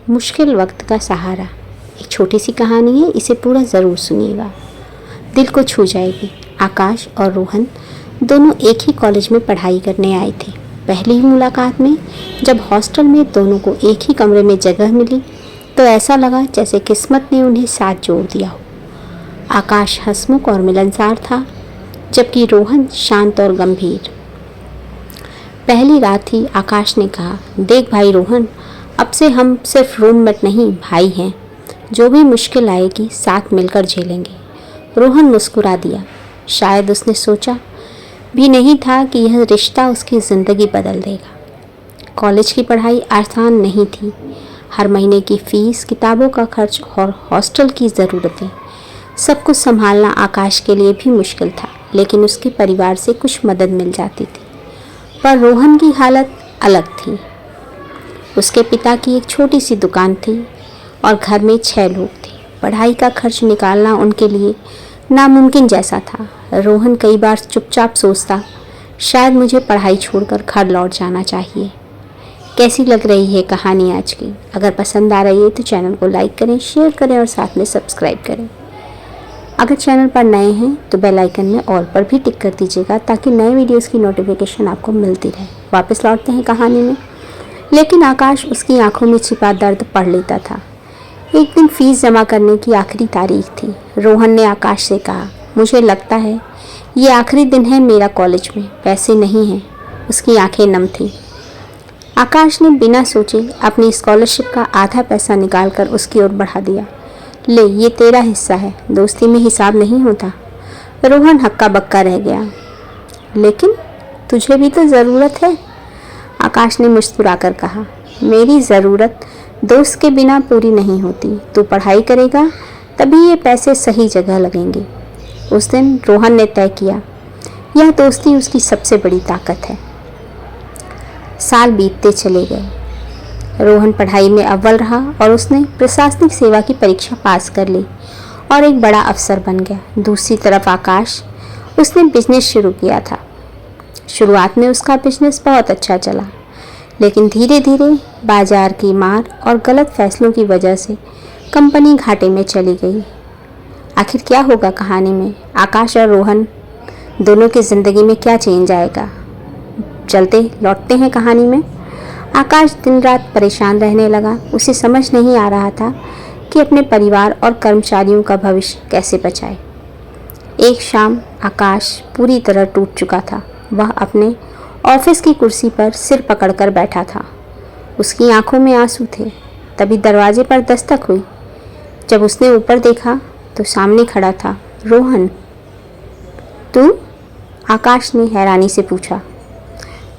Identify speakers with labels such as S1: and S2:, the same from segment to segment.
S1: मुश्किल वक्त का सहारा एक छोटी सी कहानी है, इसे पूरा ज़रूर सुनिएगा, दिल को छू जाएगी। आकाश और रोहन दोनों एक ही कॉलेज में पढ़ाई करने आए थे। पहली ही मुलाकात में जब हॉस्टल में दोनों को एक ही कमरे में जगह मिली तो ऐसा लगा जैसे किस्मत ने उन्हें साथ जोड़ दिया हो। आकाश हंसमुख और मिलनसार था, जबकि रोहन शांत और गंभीर। पहली रात ही आकाश ने कहा, देख भाई रोहन, अब से हम सिर्फ रूममेट नहीं भाई हैं। जो भी मुश्किल आएगी साथ मिलकर झेलेंगे। रोहन मुस्कुरा दिया। शायद उसने सोचा भी नहीं था कि यह रिश्ता उसकी ज़िंदगी बदल देगा। कॉलेज की पढ़ाई आसान नहीं थी। हर महीने की फ़ीस, किताबों का खर्च और हॉस्टल की ज़रूरतें, सब कुछ संभालना आकाश के लिए भी मुश्किल था, लेकिन उसके परिवार से कुछ मदद मिल जाती थी। पर रोहन की हालत अलग थी। उसके पिता की एक छोटी सी दुकान थी और घर में 6 लोग थे। पढ़ाई का खर्च निकालना उनके लिए नामुमकिन जैसा था। रोहन कई बार चुपचाप सोचता, शायद मुझे पढ़ाई छोड़कर घर लौट जाना चाहिए। कैसी लग रही है कहानी आज की? अगर पसंद आ रही है तो चैनल को लाइक करें, शेयर करें और साथ में सब्सक्राइब करें। अगर चैनल पर नए हैं तो बेल आइकन में ऑल पर भी टिक कर दीजिएगा ताकि नए वीडियोस की नोटिफिकेशन आपको मिलती रहे। वापस लौटते हैं कहानी में। लेकिन आकाश उसकी आंखों में छिपा दर्द पढ़ लेता था। एक दिन फीस जमा करने की आखिरी तारीख थी। रोहन ने आकाश से कहा, मुझे लगता है ये आखिरी दिन है मेरा कॉलेज में, पैसे नहीं हैं। उसकी आंखें नम थीं। आकाश ने बिना सोचे अपनी स्कॉलरशिप का आधा पैसा निकालकर उसकी ओर बढ़ा दिया। ले, ये तेरा हिस्सा है, दोस्ती में हिसाब नहीं होता। रोहन हक्का बक्का रह गया। लेकिन तुझे भी तो ज़रूरत है, आकाश ने मुस्कुराकर कहा। मेरी ज़रूरत दोस्त के बिना पूरी नहीं होती। तू पढ़ाई करेगा तभी ये पैसे सही जगह लगेंगे। उस दिन रोहन ने तय किया, यह दोस्ती उसकी सबसे बड़ी ताकत है। साल बीतते चले गए। रोहन पढ़ाई में अव्वल रहा और उसने प्रशासनिक सेवा की परीक्षा पास कर ली और एक बड़ा अफसर बन गया। दूसरी तरफ आकाश, उसने बिजनेस शुरू किया था। शुरुआत में उसका बिजनेस बहुत अच्छा चला, लेकिन धीरे धीरे बाजार की मार और गलत फैसलों की वजह से कंपनी घाटे में चली गई। आखिर क्या होगा कहानी में? आकाश और रोहन दोनों की ज़िंदगी में क्या चेंज आएगा? चलते लौटते हैं कहानी में। आकाश दिन रात परेशान रहने लगा। उसे समझ नहीं आ रहा था कि अपने परिवार और कर्मचारियों का भविष्य कैसे बचाए। एक शाम आकाश पूरी तरह टूट चुका था। वह अपने ऑफिस की कुर्सी पर सिर पकड़कर बैठा था। उसकी आंखों में आंसू थे। तभी दरवाजे पर दस्तक हुई। जब उसने ऊपर देखा तो सामने खड़ा था रोहन। तू? आकाश ने हैरानी से पूछा।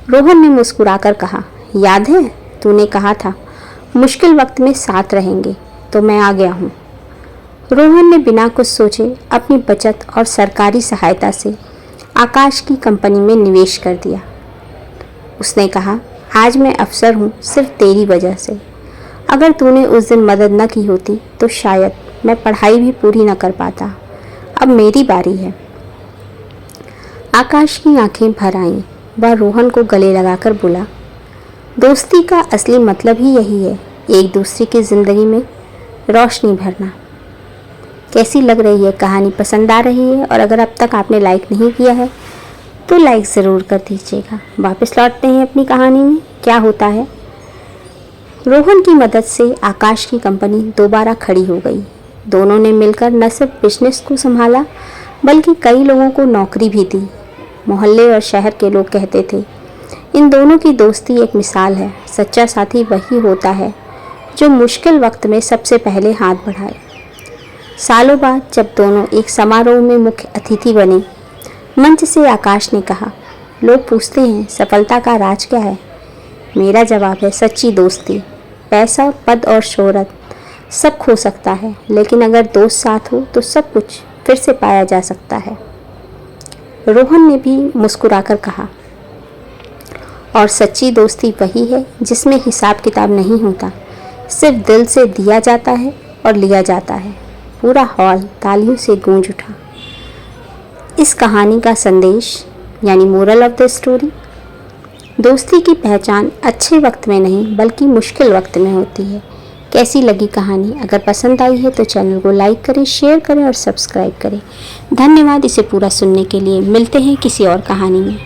S1: रोहन ने मुस्कुराकर कहा, याद है तूने कहा था मुश्किल वक्त में साथ रहेंगे, तो मैं आ गया हूँ। रोहन ने बिना कुछ सोचे अपनी बचत और सरकारी सहायता से आकाश की कंपनी में निवेश कर दिया। उसने कहा, आज मैं अफसर हूँ सिर्फ तेरी वजह से। अगर तूने उस दिन मदद न की होती तो शायद मैं पढ़ाई भी पूरी न कर पाता। अब मेरी बारी है। आकाश की आंखें भर आईं। वह रोहन को गले लगाकर बोला, दोस्ती का असली मतलब ही यही है, एक दूसरे की ज़िंदगी में रोशनी भरना। कैसी लग रही है कहानी? पसंद आ रही है? और अगर अब तक आपने लाइक नहीं किया है तो लाइक ज़रूर कर दीजिएगा। वापस लौटते हैं अपनी कहानी में। क्या होता है? रोहन की मदद से आकाश की कंपनी दोबारा खड़ी हो गई। दोनों ने मिलकर न सिर्फ बिजनेस को संभाला बल्कि कई लोगों को नौकरी भी दी। मोहल्ले और शहर के लोग कहते थे, इन दोनों की दोस्ती एक मिसाल है। सच्चा साथी वही होता है जो मुश्किल वक्त में सबसे पहले हाथ बढ़ाए। सालों बाद जब दोनों एक समारोह में मुख्य अतिथि बने, मंच से आकाश ने कहा, लोग पूछते हैं सफलता का राज क्या है? मेरा जवाब है सच्ची दोस्ती। पैसा, पद और शोहरत सब खो सकता है, लेकिन अगर दोस्त साथ हो तो सब कुछ फिर से पाया जा सकता है। रोहन ने भी मुस्कुराकर कहा, और सच्ची दोस्ती वही है जिसमें हिसाब किताब नहीं होता, सिर्फ दिल से दिया जाता है और लिया जाता है। पूरा हॉल तालियों से गूंज उठा। इस कहानी का संदेश यानी मोरल ऑफ द स्टोरी, दोस्ती की पहचान अच्छे वक्त में नहीं बल्कि मुश्किल वक्त में होती है। कैसी लगी कहानी? अगर पसंद आई है तो चैनल को लाइक करें, शेयर करें और सब्सक्राइब करें। धन्यवाद इसे पूरा सुनने के लिए। मिलते हैं किसी और कहानी में।